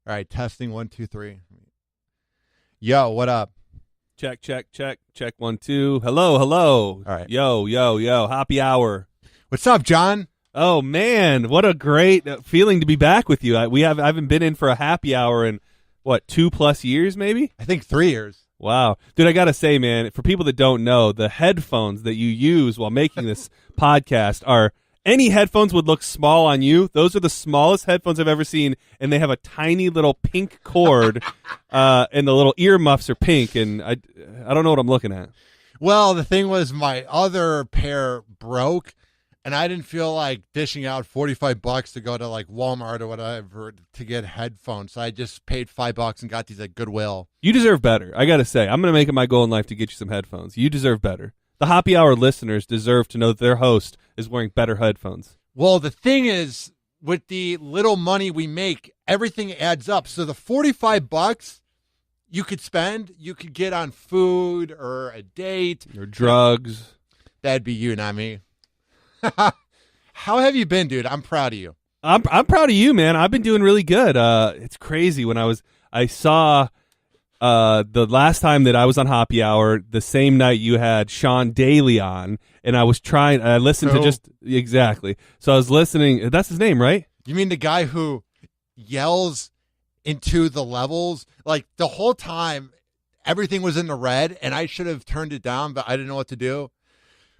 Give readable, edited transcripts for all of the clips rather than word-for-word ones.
All right, testing 1, 2, 3. Yo, what up? Check, check, check, check 1, 2. Hello, hello. All right. Yo, yo, yo. Happy hour. What's up, John? Oh man, what a great feeling to be back with you. I haven't been in for a happy hour in what 2+ years, maybe. I think 3 years. Wow, dude, I gotta say, man, for people that don't know, the headphones that you use while making this podcast are. Any headphones would look small on you. Those are the smallest headphones I've ever seen, and they have a tiny little pink cord, and the little earmuffs are pink, and I don't know what I'm looking at. Well, the thing was my other pair broke, and I didn't feel like dishing out $45 to go to like Walmart or whatever to get headphones. So I just paid $5 and got these at Goodwill. You deserve better. I gotta say, I'm gonna make it my goal in life to get you some headphones. You deserve better. The Happy Hour listeners deserve to know that their host is wearing better headphones. Well, the thing is, with the little money we make, everything adds up. So the $45 you could spend, you could get on food or a date. Or drugs. That'd be you, not me. How have you been, dude? I'm proud of you. I'm proud of you, man. I've been doing really good. It's crazy. I saw the last time that I was on Happy Hour, the same night you had Sean Daly on, and I listened to just exactly. So I was listening. That's his name, right? You mean the guy who yells into the levels? Like the whole time, everything was in the red, and I should have turned it down, but I didn't know what to do.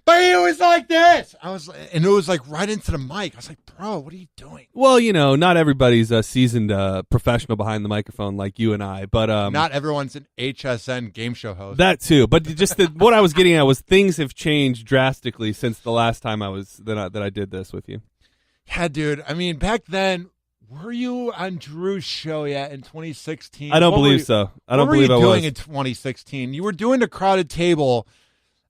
But he was like this. And it was like right into the mic. I was like, bro, what are you doing? Well, not everybody's a seasoned professional behind the microphone like you and I, but not everyone's an HSN game show host. That too, but just what I was getting at was things have changed drastically since the last time that I did this with you. Yeah, dude. I mean, back then, were you on Drew's show yet in 2016? I don't believe so. I don't believe I was. What were you doing in 2016? You were doing the crowded table.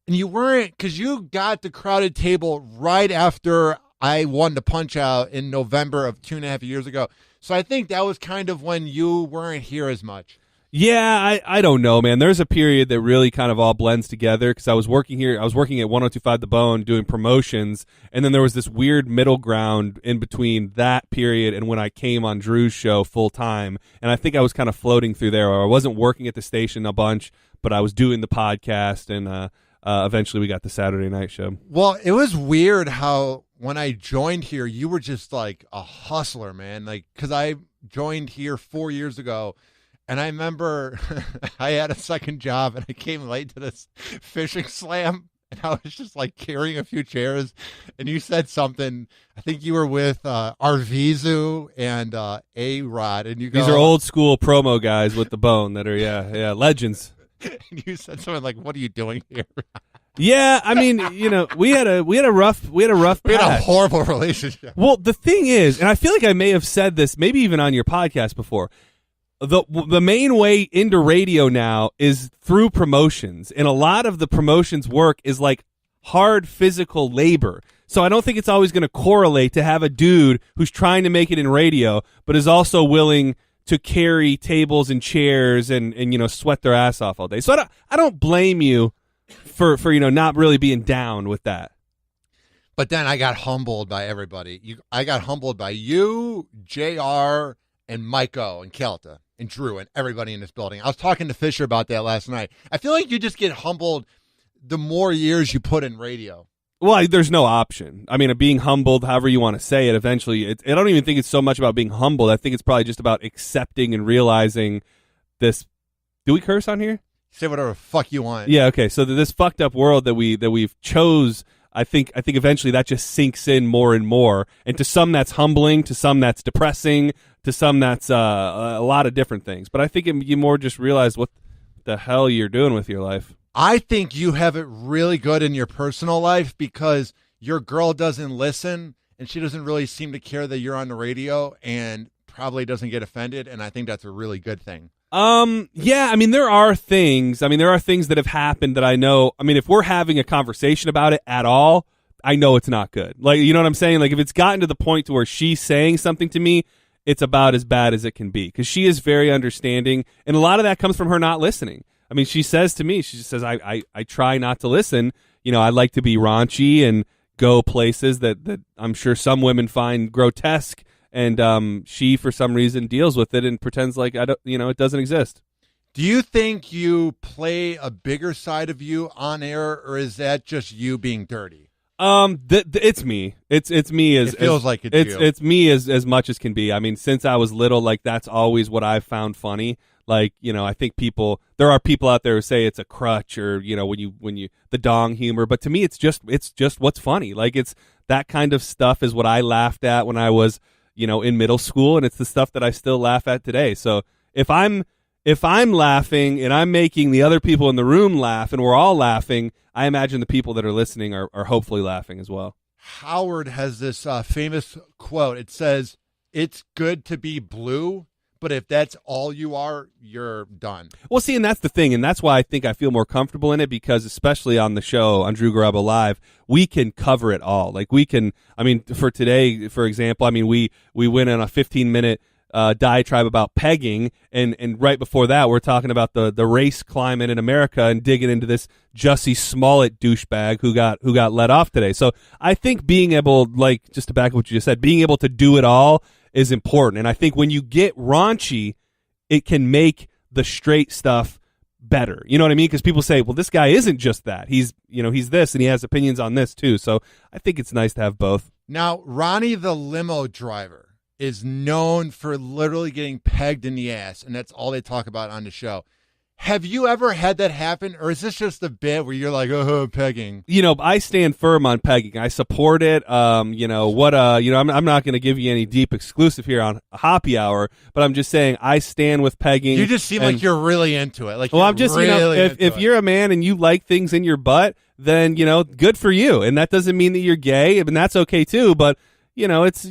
And you weren't, because you got the crowded table right after I won the Punch Out in November of 2.5 years ago. So I think that was kind of when you weren't here as much. Yeah, I don't know, man. There's a period that really kind of all blends together because I was working here. I was working at 102.5 The Bone doing promotions, and then there was this weird middle ground in between that period and when I came on Drew's show full time. And I think I was kind of floating through there. I wasn't working at the station a bunch, but I was doing the podcast and eventually we got the Saturday night show. Well, it was weird how when I joined here, you were just like a hustler, man. Like, because I joined here 4 years ago, and I remember I had a second job, and I came late to this fishing slam, and I was just like carrying a few chairs, and you said something. I think you were with Arvizu and A-Rod, and you go, these are old school promo guys with the bone that are legends. And you said something like, "What are you doing here?" Yeah, I mean, we had a rough We had a horrible relationship. Well, the thing is, and I feel like I may have said this, maybe even on your podcast before. The main way into radio now is through promotions, and a lot of the promotions work is like hard physical labor. So I don't think it's always going to correlate to have a dude who's trying to make it in radio, but is also willing to carry tables and chairs and sweat their ass off all day. So I don't blame you for not really being down with that. But then I got humbled by everybody. I got humbled by you, JR, and Miko, and Kelta, and Drew, and everybody in this building. I was talking to Fisher about that last night. I feel like you just get humbled the more years you put in radio. Well, there's no option. I mean, being humbled, however you want to say it, eventually, I don't even think it's so much about being humbled. I think it's probably just about accepting and realizing this. Do we curse on here? Say whatever the fuck you want. Yeah, okay. So this fucked up world that we've chose, I think eventually that just sinks in more and more. And to some that's humbling, to some that's depressing, to some that's a lot of different things. But I think you more just realize what the hell you're doing with your life. I think you have it really good in your personal life because your girl doesn't listen and she doesn't really seem to care that you're on the radio and probably doesn't get offended. And I think that's a really good thing. Yeah, I mean, there are things that have happened that I know. I mean, if we're having a conversation about it at all, I know it's not good. Like, you know what I'm saying? Like, if it's gotten to the point to where she's saying something to me, it's about as bad as it can be because she is very understanding. And a lot of that comes from her not listening. I mean, she says to me, she just says, I try not to listen. I like to be raunchy and go places that I'm sure some women find grotesque and she for some reason deals with it and pretends like it doesn't exist. Do you think you play a bigger side of you on air, or is that just you being dirty? It's me. It's me as it feels like it's you. It's me as much as can be. I mean, since I was little, like that's always what I've found funny. Like, I think there are people out there who say it's a crutch or, when you the dong humor, but to me it's just what's funny. Like it's that kind of stuff is what I laughed at when I was, in middle school, and it's the stuff that I still laugh at today. So if I'm laughing and I'm making the other people in the room laugh and we're all laughing, I imagine the people that are listening are hopefully laughing as well. Howard has this famous quote. It says, "It's good to be blue, but if that's all you are, you're done." Well, see, and that's the thing, and that's why I think I feel more comfortable in it, because especially on the show, on Drew Garabo Live, we can cover it all. Like for today, for example, we went on a 15-minute diatribe about pegging, and right before that we're talking about the race climate in America and digging into this Jussie Smollett douchebag who got let off today. So I think being able, like, just to back up what you just said, being able to do it all is important. And I think when you get raunchy, it can make the straight stuff better. You know what I mean? Because people say, well, this guy isn't just that. He's this, and he has opinions on this too. So I think it's nice to have both. Now, Ronnie the limo driver is known for literally getting pegged in the ass, and that's all they talk about on the show. Have you ever had that happen, or is this just a bit where you're like, oh, pegging? I stand firm on pegging. I support it. I'm not going to give you any deep exclusive here on Hoppe Hour, but I'm just saying I stand with pegging. You just seem like you're really into it. Like, well, I'm just, if you're a man and you like things in your butt, then, good for you. And that doesn't mean that you're gay, and that's okay too. But, it's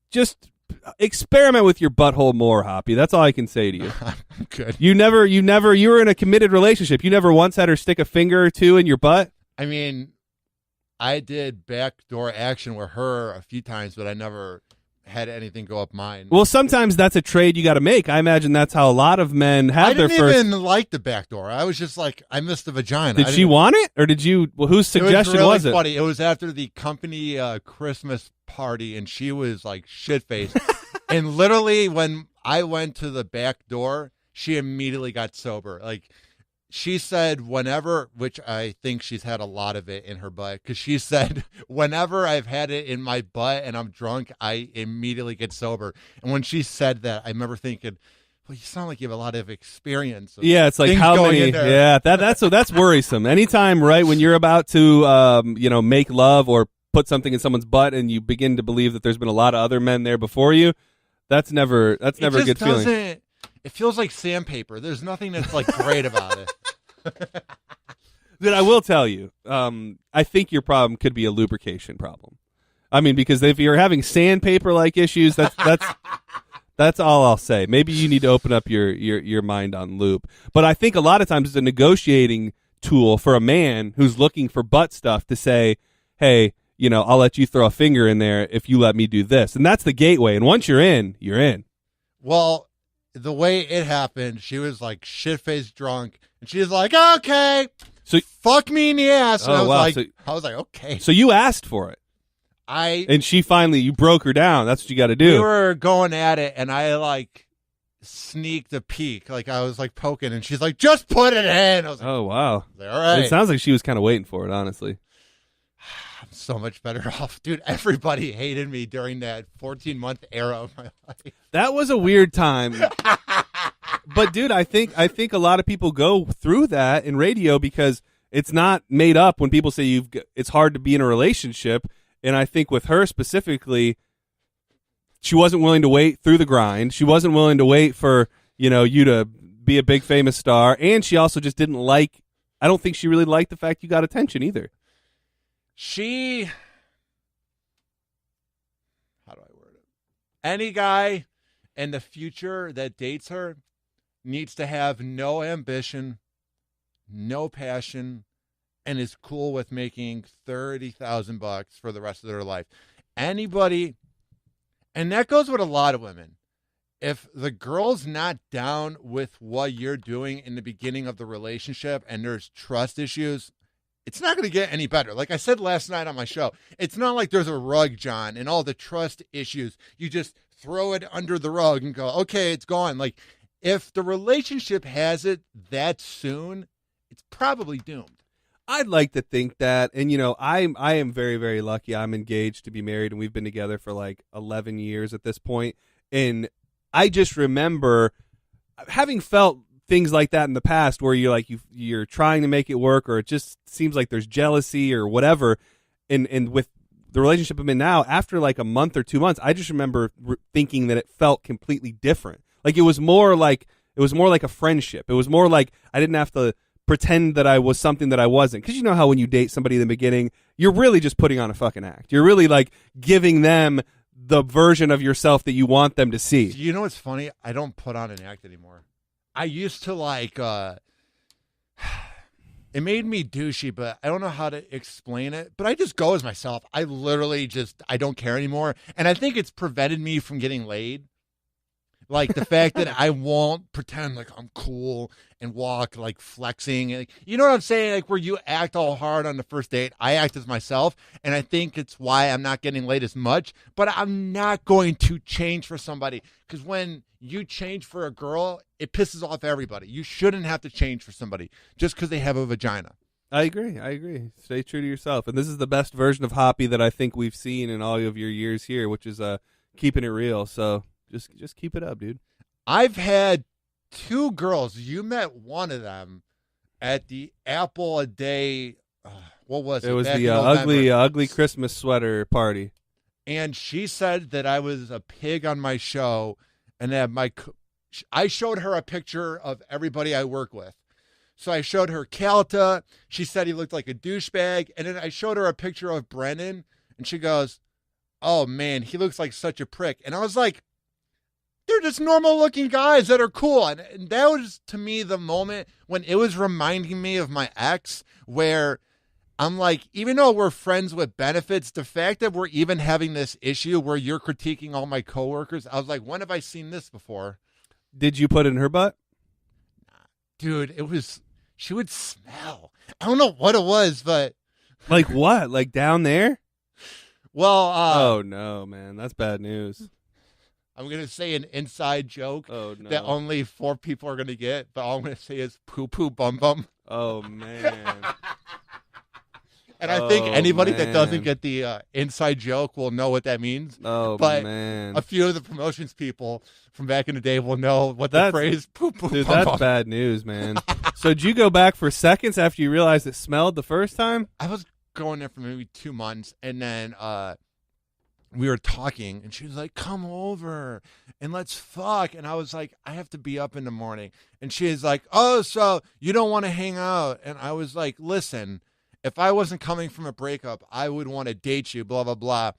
just experiment with your butthole more, Hoppe. That's all I can say to you. Good. You were in a committed relationship. You never once had her stick a finger or two in your butt? I mean, I did backdoor action with her a few times, but I never had anything go up mine. Well, sometimes that's a trade you got to make. I imagine that's how a lot of men have their first. I didn't even like the backdoor. I was just like, I missed the vagina. Did she want it, or did you? Well, whose suggestion was it? It was funny. It was after the company Christmas party, and she was like shit-faced. And literally, when I went to the back door, she immediately got sober. Like, she said whenever, which I think she's had a lot of it in her butt, because she said, whenever I've had it in my butt and I'm drunk, I immediately get sober. And when she said that, I remember thinking, well, you sound like you have a lot of experience. Yeah, it's like how many? Yeah, that's worrisome. Anytime, right, when you're about to, make love or put something in someone's butt and you begin to believe that there's been a lot of other men there before you, that's never a good feeling. It feels like sandpaper. There's nothing that's like great about it. Dude, I will tell you, I think your problem could be a lubrication problem. I mean, because if you're having sandpaper-like issues, that's all I'll say. Maybe you need to open up your mind on lube. But I think a lot of times it's a negotiating tool for a man who's looking for butt stuff to say, hey, I'll let you throw a finger in there if you let me do this. And that's the gateway. And once you're in, you're in. Well, the way it happened, she was like shit-faced drunk, and she was like, okay, so fuck me in the ass. And I was like, okay. So you asked for it. And she finally, you broke her down. That's what you got to do. We were going at it, and I like sneaked a peek. Like, I was like poking, and she's like, just put it in. I was like, oh, wow. Like, all right. It sounds like she was kind of waiting for it, honestly. I'm so much better off. Dude, everybody hated me during that 14-month era of my life. That was a weird time. But, dude, I think a lot of people go through that in radio because it's not made up when people say it's hard to be in a relationship. And I think with her specifically, she wasn't willing to wait through the grind. She wasn't willing to wait for, you to be a big famous star. And she also just didn't I don't think she really liked the fact you got attention either. How do I word it? Any guy in the future that dates her needs to have no ambition, no passion, and is cool with making $30,000 for the rest of their life. Anybody, and that goes with a lot of women. If the girl's not down with what you're doing in the beginning of the relationship and there's trust issues, it's not going to get any better. Like I said last night on my show, it's not like there's a rug, John, and all the trust issues. You just throw it under the rug and go, okay, it's gone. Like if the relationship has it that soon, it's probably doomed. I'd like to think that, and I am very, very lucky. I'm engaged to be married, and we've been together for like 11 years at this point. And I just remember having felt things like that in the past, where you're like you're trying to make it work, or it just seems like there's jealousy or whatever. And with the relationship I'm in now, after like a month or 2 months, I just remember thinking that it felt completely different. Like it was more like a friendship. It was more like I didn't have to pretend that I was something that I wasn't. Because you know how when you date somebody in the beginning, you're really just putting on a fucking act. You're really like giving them the version of yourself that you want them to see. You know what's funny? I don't put on an act anymore. I used to like, it made me douchey, but I don't know how to explain it. But I just go as myself. I literally I don't care anymore. And I think it's prevented me from getting laid. Like the fact that I won't pretend like I'm cool and walk like flexing. You know what I'm saying? Like where you act all hard on the first date, I act as myself. And I think it's why I'm not getting laid as much. But I'm not going to change for somebody. Because when you change for a girl, it pisses off everybody. You shouldn't have to change for somebody just because they have a vagina. I agree. Stay true to yourself. And this is the best version of Hoppe that I think we've seen in all of your years here, which is keeping it real. So just keep it up, dude. I've had 2 girls. You met one of them at the Apple a Day. What was it? It was the ugly Christmas sweater party. And she said that I was a pig on my show, and that I showed her a picture of everybody I work with. So I showed her Calta. She said he looked like a douchebag. And then I showed her a picture of Brennan, and she goes, "Oh man, he looks like such a prick." And I was like, they're just normal looking guys that are cool. And that was, to me, the moment when it was reminding me of my ex, where I'm like, even though we're friends with benefits, the fact that we're even having this issue where you're critiquing all my coworkers, I was like, when have I seen this before? Did you put it in her butt? Dude, she would smell. I don't know what it was, but. Like what? Like down there? Well, oh no, man. That's bad news. I'm going to say an inside joke that only 4 people are going to get, but all I'm going to say is poo-poo bum-bum. Oh, man. And I think anybody that doesn't get the inside joke will know what that means. Oh, but man. A few of the promotions people from back in the day will know what the phrase poo-poo dude, bum-bum. That's bad news, man. So did you go back for seconds after you realized it smelled the first time? I was going there for maybe 2 months, and then we were talking, and she was like, "Come over and let's fuck." And I was like, "I have to be up in the morning." And she is like, "Oh, so you don't want to hang out?" And I was like, "Listen, if I wasn't coming from a breakup, I would want to date you, blah, blah, blah."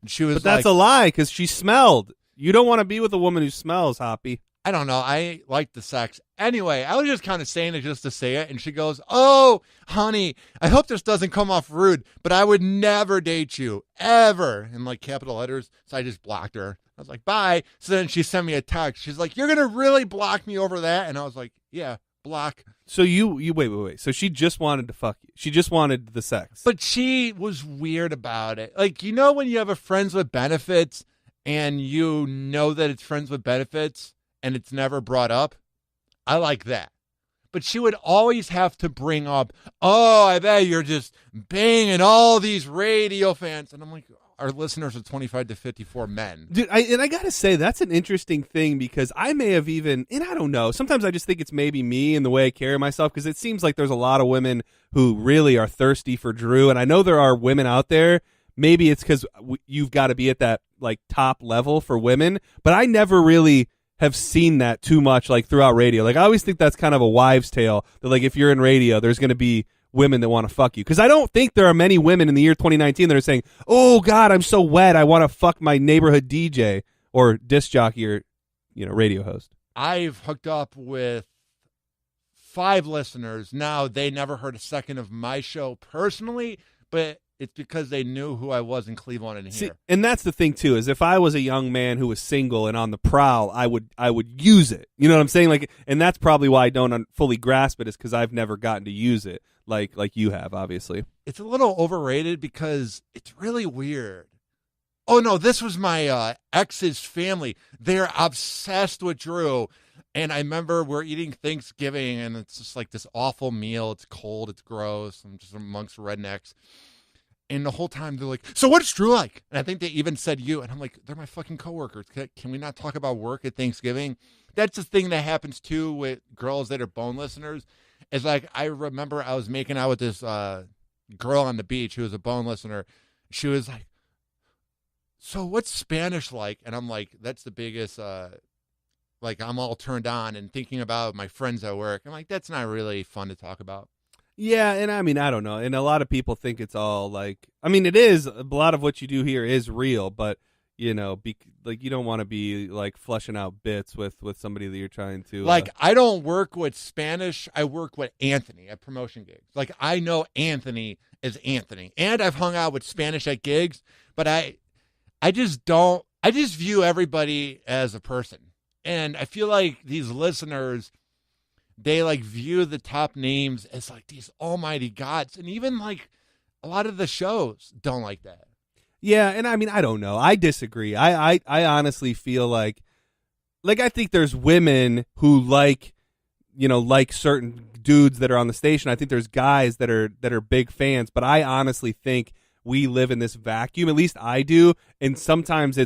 And she was But that's a lie, because she smelled. You don't want to be with a woman who smells, Hoppe. I don't know. I like the sex. Anyway, I was just kind of saying it just to say it. And she goes, "Oh, honey, I hope this doesn't come off rude, but I would never date you, ever," in like capital letters. So I just blocked her. I was like, "Bye." So then she sent me a text. She's like, "You're going to really block me over that?" And I was like, "Yeah, block." So you wait. So she just wanted to fuck you. She just wanted the sex. But she was weird about it. Like, you know when you have a friends with benefits and you know that it's friends with benefits and it's never brought up? I like that. But she would always have to bring up, "Oh, I bet you're just banging all these radio fans." And I'm like, our listeners are 25 to 54 men. Dude, I got to say, that's an interesting thing, because I may have even, and I don't know, sometimes I just think it's maybe me and the way I carry myself, because it seems like there's a lot of women who really are thirsty for Drew, and I know there are women out there. Maybe it's because you've got to be at that like top level for women, but I never really have seen that too much like throughout radio. Like I always think that's kind of a wives' tale, that like if you're in radio, there's going to be women that want to fuck you. Because I don't think there are many women in the year 2019 that are saying, "Oh God, I'm so wet, I want to fuck my neighborhood DJ or disc jockey or radio host." I've hooked up with 5 listeners. Now, they never heard a second of my show personally, but it's because they knew who I was in Cleveland and here. See, and that's the thing too, is if I was a young man who was single and on the prowl, I would use it. You know what I'm saying? Like, and that's probably why I don't fully grasp it, is because I've never gotten to use it like you have, obviously. It's a little overrated because it's really weird. Oh no, this was my ex's family. They're obsessed with Drew. And I remember we're eating Thanksgiving, and it's just like this awful meal. It's cold. It's gross. I'm just amongst rednecks. And the whole time they're like, so what's Drew like? And I think they even said you. And I'm like, they're my fucking coworkers. Can we not talk about work at Thanksgiving? That's the thing that happens, too, with girls that are bone listeners. It's like, I remember I was making out with this girl on the beach who was a bone listener. She was like, so what's Spanish like? And I'm like, that's the biggest... like, I'm all turned on and thinking about my friends at work. I'm like, that's not really fun to talk about. Yeah, and I mean, I don't know. And a lot of people think it's all like, I mean, it is. A lot of what you do here is real, but, you know, like, you don't want to be, like, fleshing out bits with somebody that you're trying to. Like, I don't work with Spanish. I work with Anthony at promotion gigs. Like, I know Anthony is Anthony. And I've hung out with Spanish at gigs, but I just don't. I just view everybody as a person. And I feel like these listeners, they like view the top names as like these almighty gods. And even like a lot of the shows don't like that. Yeah, and I mean, I don't know. I disagree. I honestly feel like I think there's women who like certain dudes that are on the station. I think there's guys that are big fans, but I honestly think we live in this vacuum. At least I do. And sometimes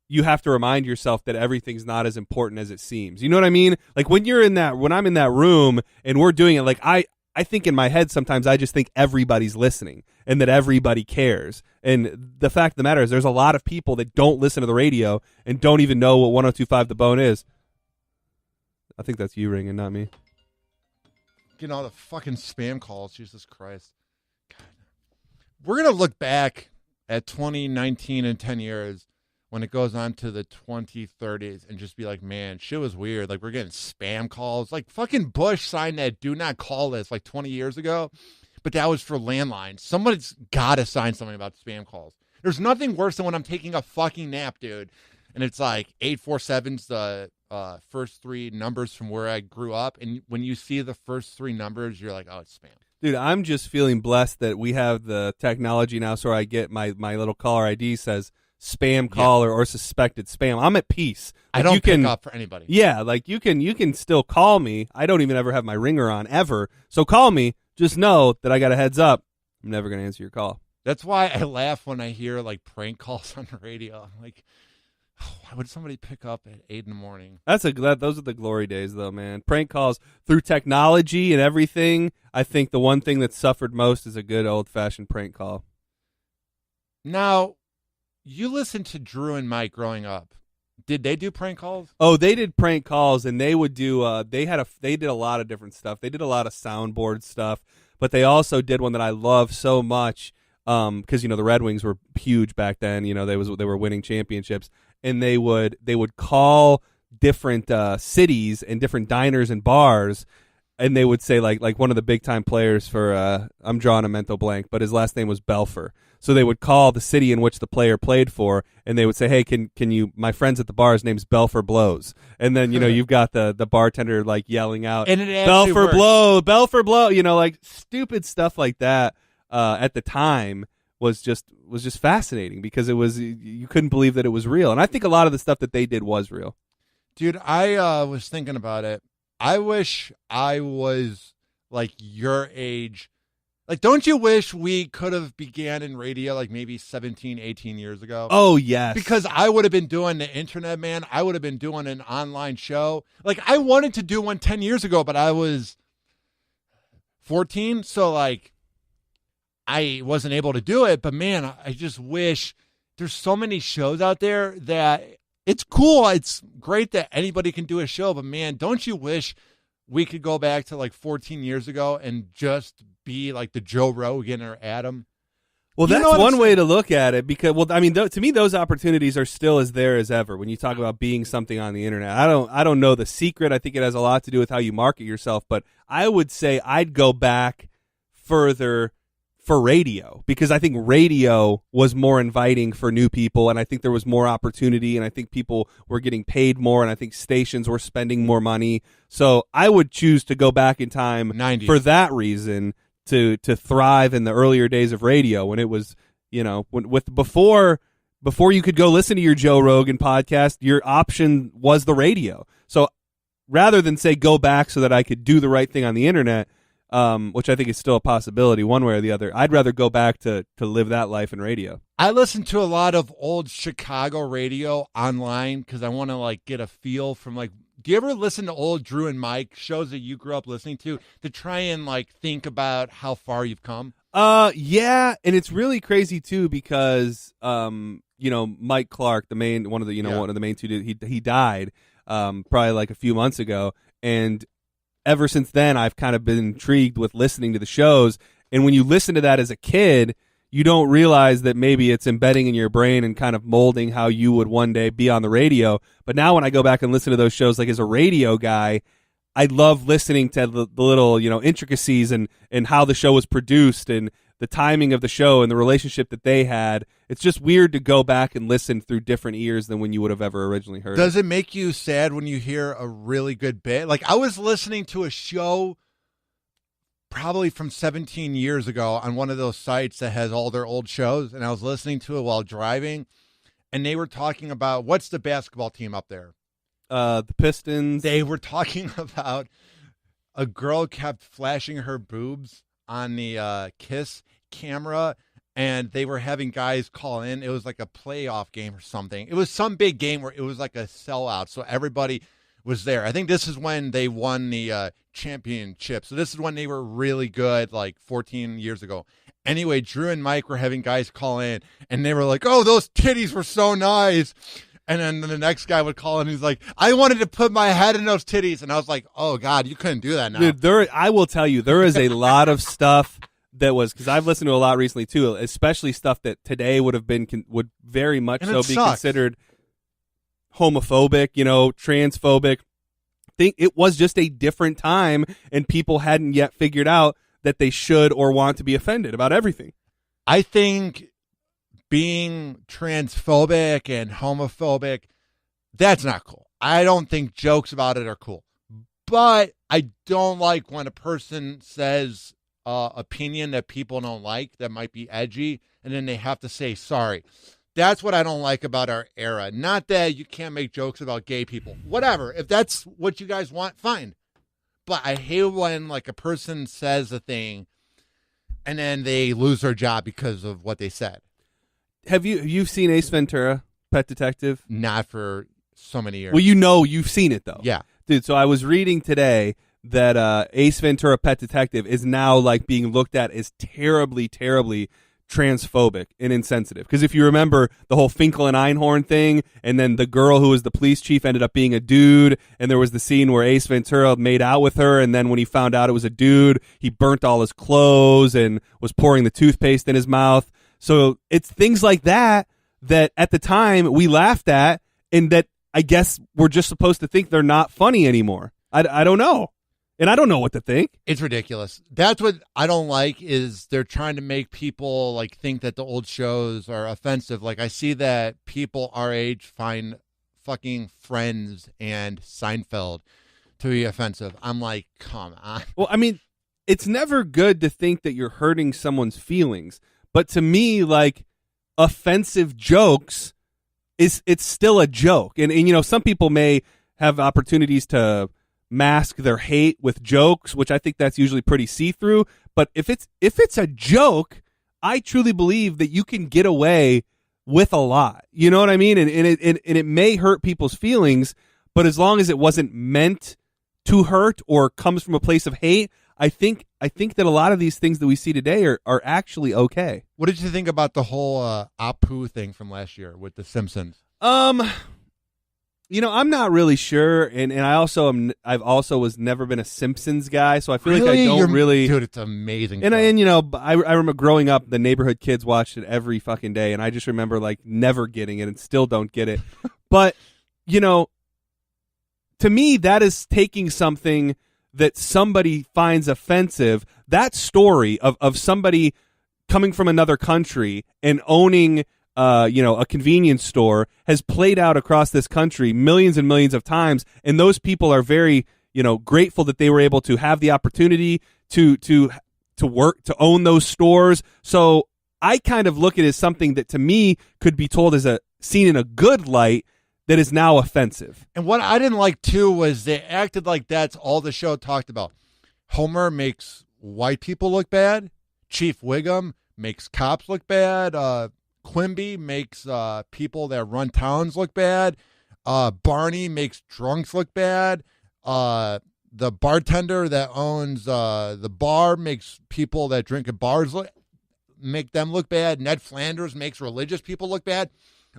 you have to remind yourself that everything's not as important as it seems. You know what I mean? Like when I'm in that room and we're doing it, like I think in my head sometimes I just think everybody's listening and that everybody cares. And the fact of the matter is there's a lot of people that don't listen to the radio and don't even know what 102.5 The Bone is. I think that's you ringing, not me. Getting all the fucking spam calls. Jesus Christ. God. We're going to look back at 2019 in 10 years when it goes on to the 2030s and just be like, man, shit was weird. Like, we're getting spam calls. Like, fucking Bush signed that do not call list like 20 years ago, but that was for landlines. Somebody's got to sign something about spam calls. There's nothing worse than when I'm taking a fucking nap, dude, and it's like 847's the first three numbers from where I grew up, and when you see the first three numbers, you're like, oh, it's spam. Dude, I'm just feeling blessed that we have the technology now so I get my little caller ID says spam caller or suspected spam. I'm at peace. Like, I don't pick up for anybody. Yeah, like you can still call me. I don't even ever have my ringer on ever. So call me. Just know that I got a heads up. I'm never going to answer your call. That's why I laugh when I hear like prank calls on the radio. I'm like, why would somebody pick up at 8 in the morning? Those are the glory days though, man. Prank calls through technology and everything. I think the one thing that suffered most is a good old-fashioned prank call. Now, you listened to Drew and Mike growing up. Did they do prank calls? Oh, they did prank calls, and they would do. They did a lot of different stuff. They did a lot of soundboard stuff, but they also did one that I love so much because the Red Wings were huge back then. They were winning championships, and they would call different cities and different diners and bars. And they would say like one of the big time players for I'm drawing a mental blank, but his last name was Belfer. So they would call the city in which the player played for, and they would say, "Hey, can you? My friend's at the bar. His name's Belfer Blows." And then you've got the bartender like yelling out, and it "Belfer Blow, Belfer Blow!" Like stupid stuff like that. At the time was just fascinating because it was you couldn't believe that it was real, and I think a lot of the stuff that they did was real. Dude, I was thinking about it. I wish I was like your age. Like, don't you wish we could have began in radio like maybe 17, 18 years ago? Oh, yes. Because I would have been doing the internet, man. I would have been doing an online show. Like, I wanted to do one 10 years ago, but I was 14. So, like, I wasn't able to do it. But, man, I just wish there's so many shows out there that it's cool. It's great that anybody can do a show. But, man, don't you wish we could go back to like 14 years ago and just be like the Joe Rogan or Adam? Well, that's one way to look at it because, well, I mean, to me, those opportunities are still as there as ever when you talk about being something on the internet. I don't know the secret. I think it has a lot to do with how you market yourself, but I would say I'd go back further for radio, because I think radio was more inviting for new people, and I think there was more opportunity, and I think people were getting paid more, and I think stations were spending more money. So I would choose to go back in time 90s. for that reason, to thrive in the earlier days of radio, when it was, before you could go listen to your Joe Rogan podcast, your option was the radio. So rather than say go back so that I could do the right thing on the internet, which I think is still a possibility one way or the other, I'd rather go back to live that life in radio. I listen to a lot of old Chicago radio online because I want to get a feel from do you ever listen to old Drew and Mike shows that you grew up listening to try and think about how far you've come? Yeah, and it's really crazy too because Mike Clark, one of the main two, he died probably a few months ago, and ever since then, I've kind of been intrigued with listening to the shows. And when you listen to that as a kid, you don't realize that maybe it's embedding in your brain and kind of molding how you would one day be on the radio. But now when I go back and listen to those shows, as a radio guy, I love listening to the little, intricacies and how the show was produced and the timing of the show and the relationship that they had. It's just weird to go back and listen through different ears than when you would have ever originally heard. Does it make you sad when you hear a really good bit? I was listening to a show probably from 17 years ago on one of those sites that has all their old shows, and I was listening to it while driving, and they were talking about, what's the basketball team up there? The Pistons. They were talking about a girl kept flashing her boobs on the Kiss camera, and they were having guys call in. It was a playoff game or something. It was some big game where it was a sellout, so everybody was there. I think this is when they won the championship. So this is when they were really good, 14 years ago. Anyway, Drew and Mike were having guys call in, and they were like, oh, those titties were so nice. And then the next guy would call in, and he's like, I wanted to put my head in those titties. And I was like, oh, God, you couldn't do that now. Dude, I will tell you, there is a lot of stuff that was, because I've listened to a lot recently, too, especially stuff that today would very much and so be sucks. considered homophobic, transphobic. I think it was just a different time, and people hadn't yet figured out that they should or want to be offended about everything. I think being transphobic and homophobic, that's not cool. I don't think jokes about it are cool. But I don't like when a person says opinion that people don't like that might be edgy, and then they have to say sorry. That's what I don't like about our era. Not that you can't make jokes about gay people. Whatever. If that's what you guys want, fine. But I hate when a person says a thing and then they lose their job because of what they said. Have you seen Ace Ventura, Pet Detective? Not for so many years. Well, you've seen it, though. Yeah. Dude, so I was reading today that Ace Ventura, Pet Detective is now being looked at as terribly, terribly transphobic and insensitive. Because if you remember the whole Finkel and Einhorn thing, and then the girl who was the police chief ended up being a dude, and there was the scene where Ace Ventura made out with her, and then when he found out it was a dude, he burnt all his clothes and was pouring the toothpaste in his mouth. So it's things like that at the time we laughed at, and that I guess we're just supposed to think they're not funny anymore. I don't know. And I don't know what to think. It's ridiculous. That's what I don't like, is they're trying to make people think that the old shows are offensive. I see that people our age find fucking Friends and Seinfeld to be offensive. I'm like, come on. Well, I mean, it's never good to think that you're hurting someone's feelings. But to me, offensive jokes it's still a joke. And some people may have opportunities to mask their hate with jokes, which I think that's usually pretty see-through. But if it's a joke, I truly believe that you can get away with a lot. You know what I mean? And it may hurt people's feelings, but as long as it wasn't meant to hurt or comes from a place of hate, I think that a lot of these things that we see today are actually okay. What did you think about the whole Apu thing from last year with The Simpsons? I'm not really sure, and I've also was never been a Simpsons guy, so I feel really? like I don't really. Dude, it's amazing. And I remember growing up, the neighborhood kids watched it every fucking day, and I just remember never getting it, and still don't get it. But to me, that is taking something that somebody finds offensive. That story of somebody coming from another country and owning a convenience store has played out across this country millions and millions of times, and those people are very, grateful that they were able to have the opportunity to work, to own those stores. So I kind of look at it as something that to me could be told as seen in a good light that is now offensive. And what I didn't like too was they acted like that's all the show talked about. Homer makes white people look bad. Chief Wiggum makes cops look bad. Quimby makes people that run towns look bad. Barney makes drunks look bad. The bartender that owns the bar makes people that drink at bars make them look bad. Ned Flanders makes religious people look bad.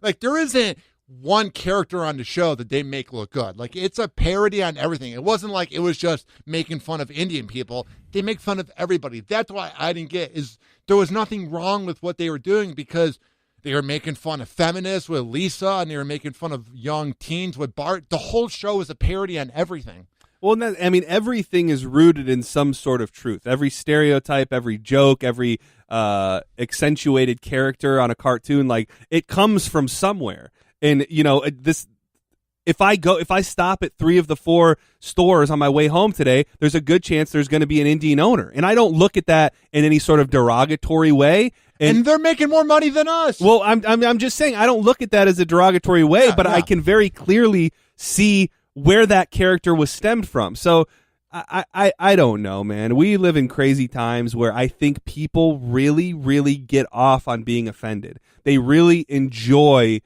Like, there isn't one character on the show that they make look good. Like, it's a parody on everything. It wasn't like it was just making fun of Indian people. They make fun of everybody. That's why I didn't get is there was nothing wrong with what they were doing, because they were making fun of feminists with Lisa, and they were making fun of young teens with Bart. The whole show is a parody on everything. Well, everything is rooted in some sort of truth. Every stereotype, every joke, every accentuated character on a cartoon, like, it comes from somewhere. And, if I stop at 3 of the 4 stores on my way home today, there's a good chance there's going to be an Indian owner. And I don't look at that in any sort of derogatory way. And they're making more money than us. Well, I'm just saying, I don't look at that as a derogatory way, but I can very clearly see where that character was stemmed from. So I don't know, man. We live in crazy times where I think people really, really get off on being offended. They really enjoy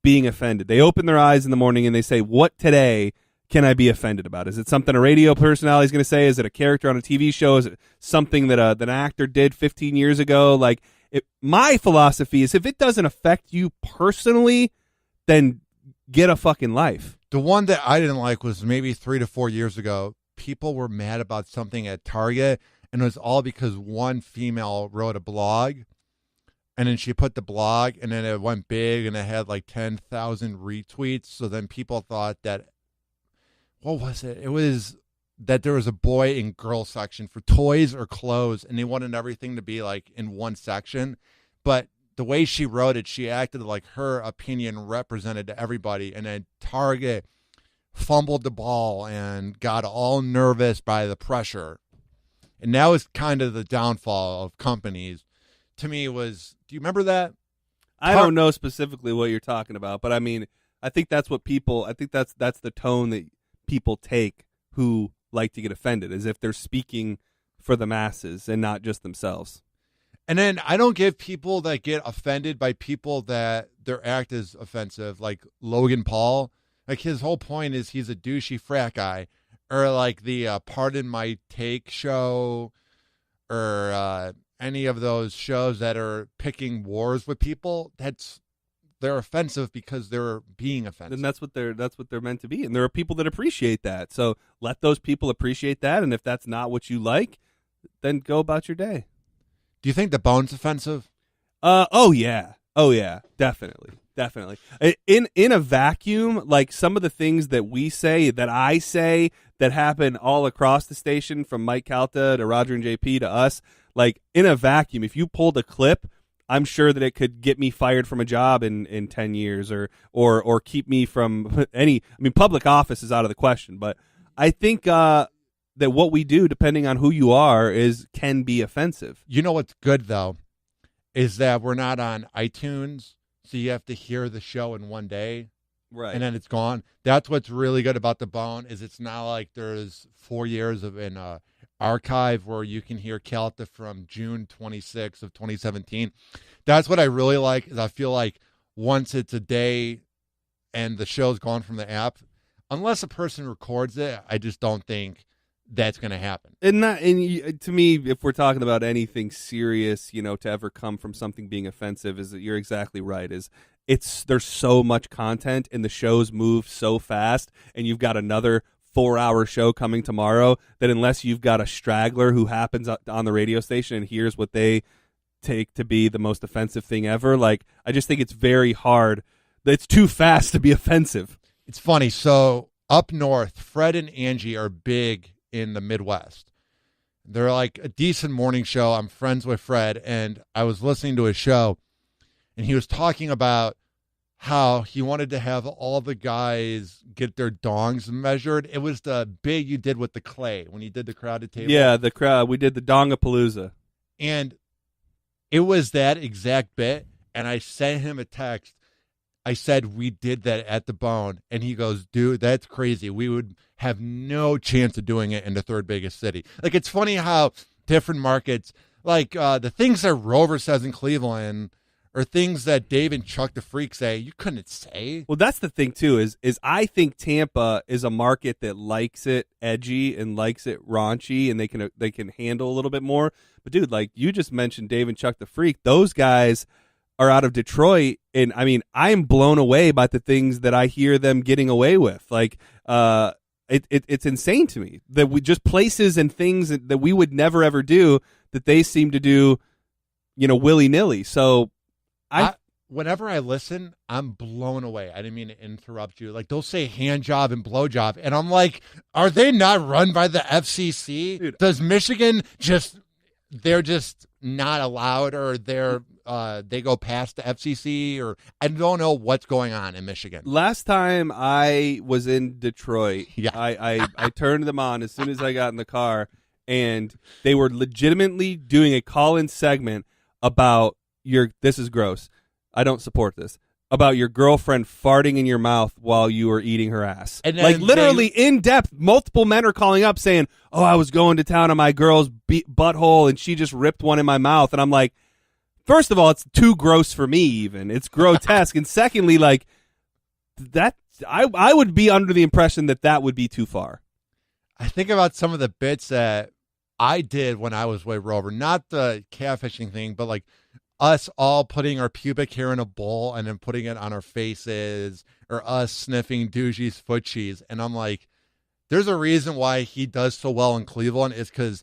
being offended. They open their eyes in the morning and they say, what today can I be offended about? Is it something a radio personality is going to say? Is it a character on a TV show? Is it something that an actor did 15 years ago? Like, my philosophy is, if it doesn't affect you personally, then get a fucking life. The one that I didn't like was maybe 3 to 4 years ago. People were mad about something at Target, and it was all because one female wrote a blog, and then she put the blog, and then it went big, and it had like 10,000 retweets. So then people thought that, what was it? It was that there was a boy and girl section for toys or clothes, and they wanted everything to be like in one section. But the way she wrote it, she acted like her opinion represented to everybody, and then Target fumbled the ball and got all nervous by the pressure. And that was kind of the downfall of companies. To me, was, do you remember that? I don't know specifically what you're talking about, but I mean, I think that's what people, I think that's the tone that people take who like to get offended, as if they're speaking for the masses and not just themselves. And then I don't give people that get offended by people that their act is offensive, like Logan Paul. Like, his whole point is he's a douchey frat guy. Or like the Pardon My Take show, or any of those shows that are picking wars with people. They're offensive because they're being offensive. And that's what they're meant to be. And there are people that appreciate that. So let those people appreciate that. And if that's not what you like, then go about your day. Do you think the bone's offensive? Oh yeah, definitely. In a vacuum, like, some of the things that we say, that I say, that happen all across the station, from Mike Calta to Roger and JP to us, like, in a vacuum, if you pulled a clip, I'm sure that it could get me fired from a job in 10 years or keep me from public office is out of the question. But I think that what we do, depending on who you are, can be offensive. You know what's good, though, is that we're not on iTunes, so you have to hear the show in one day, right? And then it's gone. That's what's really good about the Bone, is it's not like there's 4 years of an archive where you can hear Calta from June 26th of 2017. That's what I really like, is I feel like once it's a day and the show's gone from the app, unless a person records it, I just don't think that's going to happen. And to me, if we're talking about anything serious, to ever come from something being offensive, is that you're exactly right. There's so much content and the shows move so fast, and you've got another 4-hour show coming tomorrow, that unless you've got a straggler who happens on the radio station and hears what they take to be the most offensive thing ever, like, I just think it's very hard. It's too fast to be offensive. It's funny. So up north, Fred and Angie are big in the Midwest. They're like a decent morning show. I'm friends with Fred, and I was listening to his show, and he was talking about how he wanted to have all the guys get their dongs measured. It was the bit you did with the clay when you did the crowded table. Yeah, the crowd. We did the Dongapalooza. And it was that exact bit, and I sent him a text. I said, we did that at the Bone, and he goes, dude, that's crazy. We would have no chance of doing it in the third biggest city. Like, it's funny how different markets, like the things that Rover says in Cleveland or things that Dave and Chuck the Freak say, you couldn't say. Well, that's the thing, too, is I think Tampa is a market that likes it edgy and likes it raunchy, and they can handle a little bit more. But, dude, like you just mentioned Dave and Chuck the Freak, those guys are out of Detroit, and, I mean, I'm blown away by the things that I hear them getting away with. Like, it's insane to me that we just places and things that we would never, ever do that they seem to do, willy-nilly. So, whenever I listen, I'm blown away. I didn't mean to interrupt you. Like, they'll say hand job and blow job, and I'm like, are they not run by the FCC? Dude. Does Michigan they're just not allowed, or they go past the FCC, or I don't know what's going on in Michigan. Last time I was in Detroit, Yeah. I turned them on as soon as I got in the car, and they were legitimately doing a call-in segment about this is gross. I don't support this. About your girlfriend farting in your mouth while you were eating her ass. And then like literally in depth, multiple men are calling up saying, oh, I was going to town on my girl's butthole and she just ripped one in my mouth. And I'm like, first of all, it's too gross for me even. It's grotesque. And secondly, like, that I would be under the impression that would be too far. I think about some of the bits that I did when I was with Rover, not the catfishing thing, but like us all putting our pubic hair in a bowl and then putting it on our faces, or us sniffing Dougie's foot cheese. And I'm like, there's a reason why he does so well in Cleveland, is because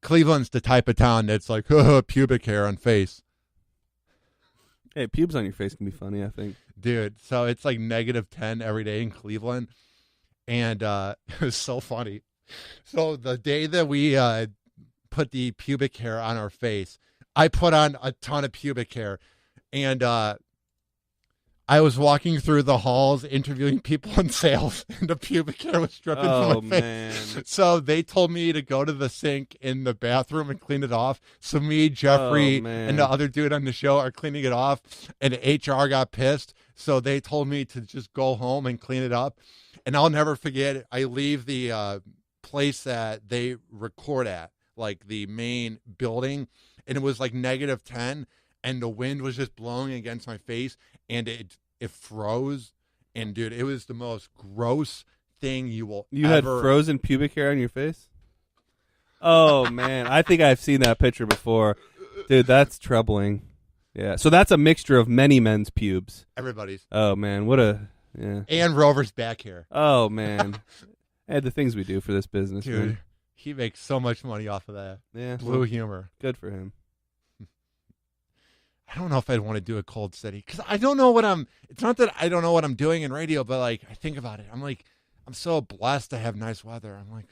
Cleveland's the type of town that's like, pubic hair on face. Hey, pubes on your face can be funny, I think. Dude, so it's like -10 every day in Cleveland. And it was so funny. So the day that we put the pubic hair on our face, I put on a ton of pubic hair, and I was walking through the halls interviewing people in sales, and the pubic hair was dripping from my face. Man. So they told me to go to the sink in the bathroom and clean it off. So me, Jeffrey, and the other dude on the show are cleaning it off, and HR got pissed. So they told me to just go home and clean it up. And I'll never forget, I leave the place that they record at, like the main building, and it was like -10, and the wind was just blowing against my face, and it froze. And dude, it was the most gross thing you had frozen pubic hair on your face? Oh man, I think I've seen that picture before. Dude, that's troubling. Yeah, so that's a mixture of many men's pubes. Everybody's. Oh man, yeah. And Rover's back hair. Oh man. Hey, the things we do for this business, dude. Man. He makes so much money off of that. Yeah, blue humor. Good for him. I don't know if I'd want to do a cold city, because I don't know what it's not that I don't know what I'm doing in radio, but like I think about it, I'm like, I'm so blessed to have nice weather. I'm like,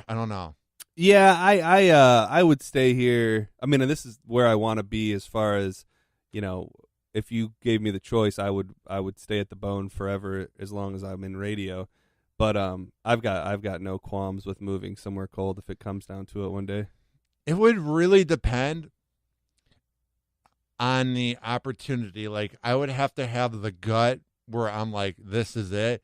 I don't know. Yeah, I would stay here. I mean, and this is where I want to be as far as, if you gave me the choice, I would stay at the Bone forever as long as I'm in radio. But I've got no qualms with moving somewhere cold if it comes down to it one day. It would really depend on the opportunity. Like, I would have to have the gut where I'm like, this is it.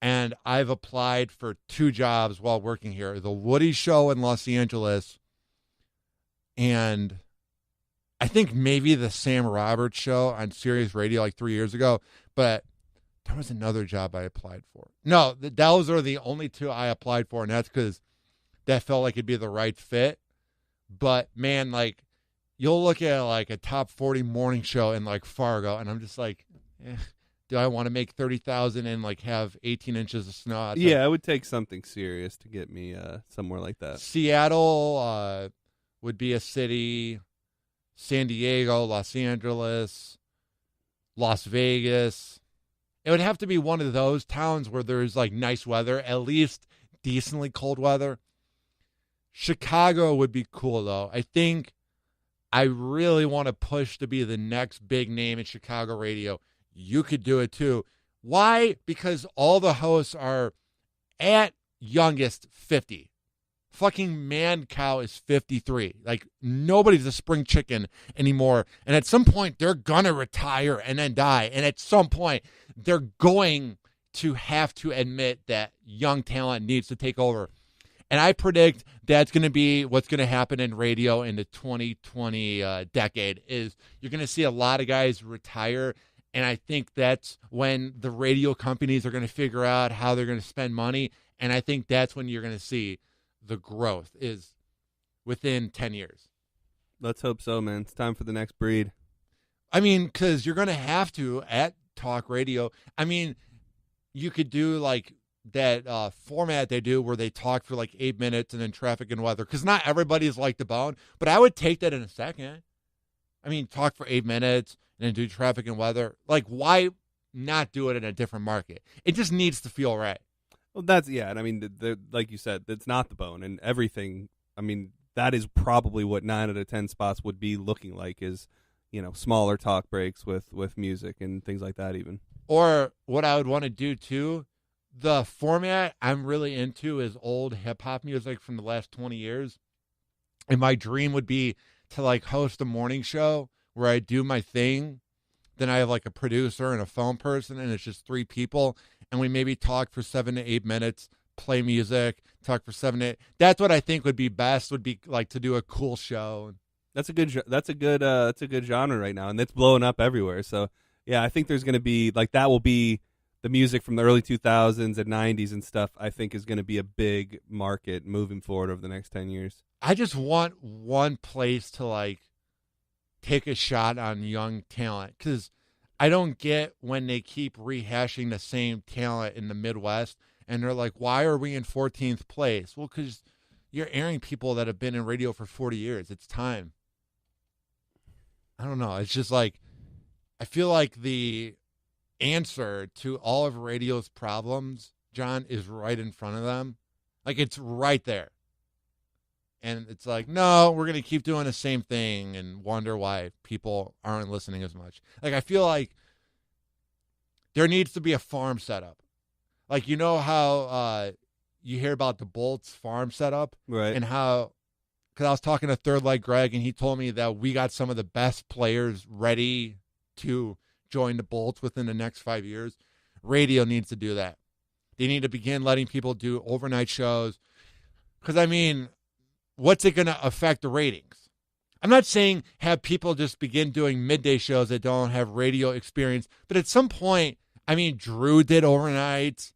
And I've applied for 2 jobs while working here. The Woody Show in Los Angeles, and I think maybe the Sam Roberts Show on Sirius Radio like 3 years ago. But there was another job I applied for. No, those are the only 2 I applied for, and that's because that felt like it'd be the right fit. But, man, like, you'll look at like a top 40 morning show in like Fargo, and I'm just like, do I want to make $30,000 and like have 18 inches of snow? Yeah, it would take something serious to get me somewhere like that. Seattle would be a city. San Diego, Los Angeles, Las Vegas. It would have to be one of those towns where there's like nice weather, at least decently cold weather. Chicago would be cool, though. I think I really want to push to be the next big name in Chicago radio. You could do it, too. Why? Because all the hosts are at youngest 50. Fucking Man Cow is 53. Like, nobody's a spring chicken anymore. And at some point, they're going to retire and then die. And at some point, they're going to have to admit that young talent needs to take over. And I predict that's going to be what's going to happen in radio in the 2020 decade is you're going to see a lot of guys retire. And I think that's when the radio companies are going to figure out how they're going to spend money. And I think that's when you're going to see the growth is within 10 years. Let's hope so, man. It's time for the next breed. I mean, because you're going to have to at talk radio. I mean, you could do like that format they do where they talk for like 8 minutes and then traffic and weather. Because not everybody's like the Bone, but I would take that in a second. I mean, talk for 8 minutes and then do traffic and weather. Like, why not do it in a different market? It just needs to feel right. Well, that's, yeah, and I mean, like you said, it's not the Bone, and everything, I mean, that is probably what 9 out of 10 spots would be looking like is, you know, smaller talk breaks with music and things like that even. Or what I would want to do, too, the format I'm really into is old hip-hop music from the last 20 years, and my dream would be to, like, host a morning show where I do my thing, then I have, like, a producer and a phone person, and it's just 3 people, and we maybe talk for 7 to 8 minutes, play music, talk for 7 to 8. That's what I think would be best. Would be like to do a cool show. That's a good genre right now, and it's blowing up everywhere. So yeah, I think there's going to be like that will be the music from the early 2000s and 90s and stuff. I think is going to be a big market moving forward over the next 10 years. I just want one place to like take a shot on young talent because I don't get when they keep rehashing the same talent in the Midwest, and they're like, why are we in 14th place? Well, because you're airing people that have been in radio for 40 years. It's time. I don't know. It's just like, I feel like the answer to all of radio's problems, John, is right in front of them. Like, it's right there. And it's like, no, we're going to keep doing the same thing and wonder why people aren't listening as much. Like, I feel like there needs to be a farm setup. Like, you know how you hear about the Bolts farm setup? Right. And how, because I was talking to Third Leg Greg, and he told me that we got some of the best players ready to join the Bolts within the next 5 years. Radio needs to do that. They need to begin letting people do overnight shows. Because, I mean, what's it going to affect the ratings? I'm not saying have people just begin doing midday shows that don't have radio experience, but at some point, I mean, Drew did overnights.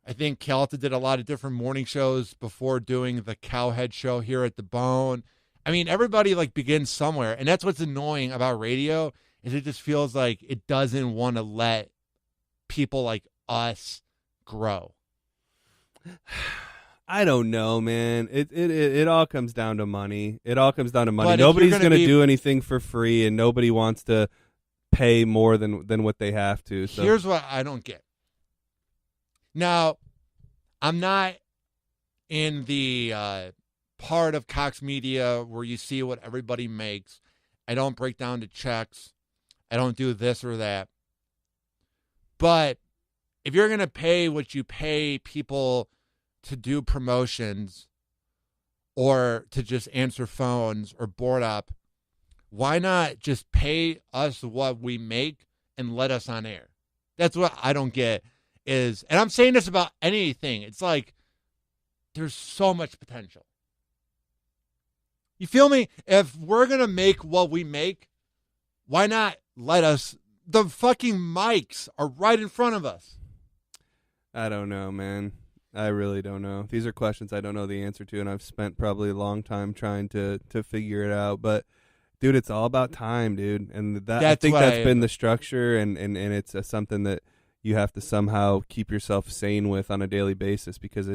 I think Kelta did a lot of different morning shows before doing the Cowhead show here at the Bone. I mean, everybody like begins somewhere, and that's what's annoying about radio is it just feels like it doesn't want to let people like us grow. I don't know, man. It all comes down to money. It all comes down to money. But nobody's going to do anything for free, and nobody wants to pay more than what they have to. So here's what I don't get. Now, I'm not in the part of Cox Media where you see what everybody makes. I don't break down the checks. I don't do this or that. But if you're going to pay what you pay people to do promotions or to just answer phones or board up, why not just pay us what we make and let us on air? That's what I don't get is, and I'm saying this about anything, it's like there's so much potential. You feel me? If we're going to make what we make, why not let us? The fucking mics are right in front of us. I don't know, man. I really don't know. These are questions I don't know the answer to, and I've spent probably a long time trying to figure it out. But, dude, it's all about time, dude. And I think that's been the structure, and it's something that you have to somehow keep yourself sane with on a daily basis because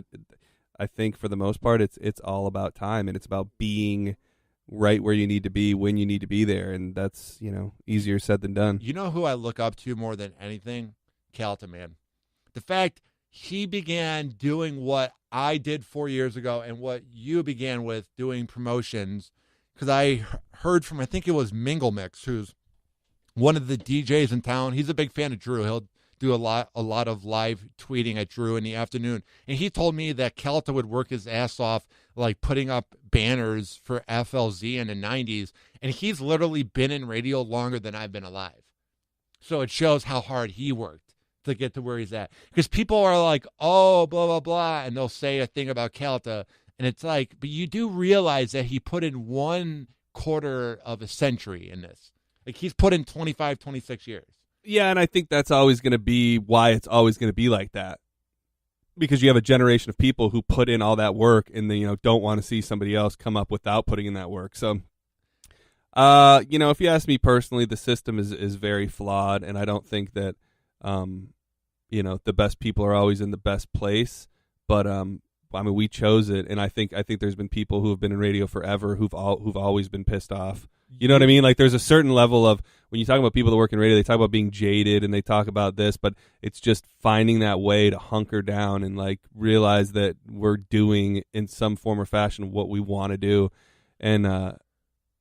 I think for the most part it's all about time, and it's about being right where you need to be when you need to be there, and that's, you know, easier said than done. You know who I look up to more than anything? Kelta, man. The fact he began doing what I did 4 years ago and what you began with doing promotions, because I heard from, I think it was Mingle Mix, who's one of the DJs in town. He's a big fan of Drew. He'll do a lot of live tweeting at Drew in the afternoon. And he told me that Kelta would work his ass off, like putting up banners for FLZ in the 90s. And he's literally been in radio longer than I've been alive. So it shows how hard he worked to get to where he's at. Because people are like, oh, blah, blah, blah. And they'll say a thing about Kelta. And it's like, but you do realize that he put in 1/4 of a century in this. Like he's put in 25, 26 years. Yeah, and I think that's always going to be why it's always going to be like that. Because you have a generation of people who put in all that work and then, don't want to see somebody else come up without putting in that work. So, if you ask me personally, the system is very flawed, and I don't think that, the best people are always in the best place. But, we chose it, and I think there's been people who have been in radio forever who've always been pissed off. You know what I mean? Like there's a certain level of, when you talk about people that work in radio, they talk about being jaded and they talk about this, but it's just finding that way to hunker down and like realize that we're doing in some form or fashion what we want to do. And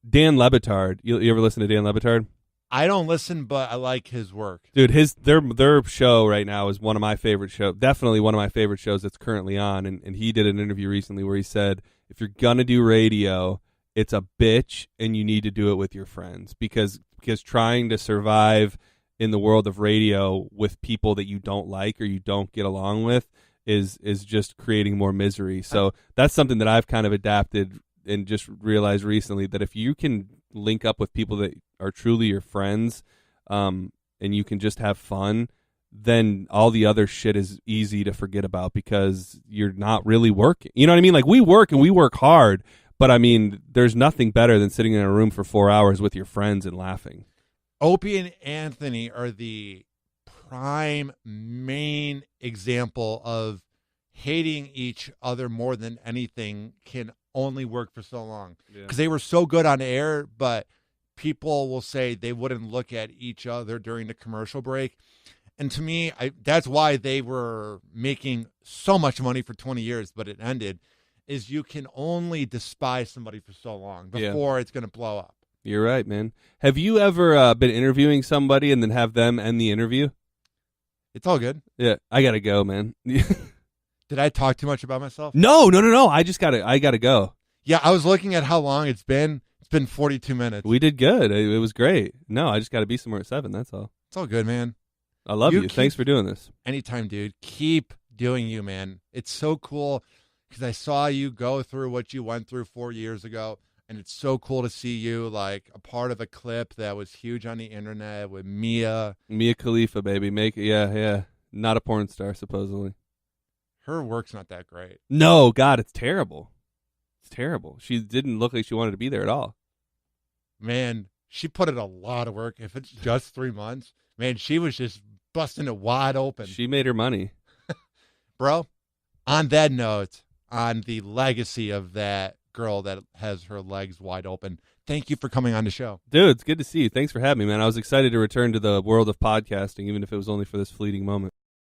Dan Le Batard, you ever listen to Dan Le Batard? I don't listen, but I like his work. Dude, their show right now is one of my favorite shows, definitely one of my favorite shows that's currently on. And he did an interview recently where he said, if you're going to do radio, it's a bitch, and you need to do it with your friends because trying to survive in the world of radio with people that you don't like or you don't get along with is just creating more misery. So that's something that I've kind of adapted and just realized recently, that if you can link up with people that are truly your friends, and you can just have fun, then all the other shit is easy to forget about because you're not really working. You know what I mean? Like we work and we work hard. But, there's nothing better than sitting in a room for 4 hours with your friends and laughing. Opie and Anthony are the prime main example of hating each other more than anything can only work for so long. Because they were so good on air, but people will say they wouldn't look at each other during the commercial break. And to me, that's why they were making so much money for 20 years, but it ended. Is you can only despise somebody for so long before it's going to blow up. You're right, man. Have you ever been interviewing somebody and then have them end the interview? It's all good. Yeah, I got to go, man. Did I talk too much about myself? No. I got to go. Yeah, I was looking at how long it's been. It's been 42 minutes. We did good. It was great. No, I just got to be somewhere at 7, that's all. It's all good, man. I love you. Thanks for doing this. Anytime, dude. Keep doing you, man. It's so cool. Because I saw you go through what you went through 4 years ago, and it's so cool to see you like a part of a clip that was huge on the internet with Mia Khalifa, baby. Yeah. Not a porn star, supposedly. Her work's not that great. No, God, it's terrible. It's terrible. She didn't look like she wanted to be there at all. Man, she put in a lot of work. If it's just 3 months, man, she was just busting it wide open. She made her money. Bro, on that note, on the legacy of that girl that has her legs wide open, thank you for coming on the show. Dude, it's good to see you. Thanks for having me, man. I was excited to return to the world of podcasting, even if it was only for this fleeting moment.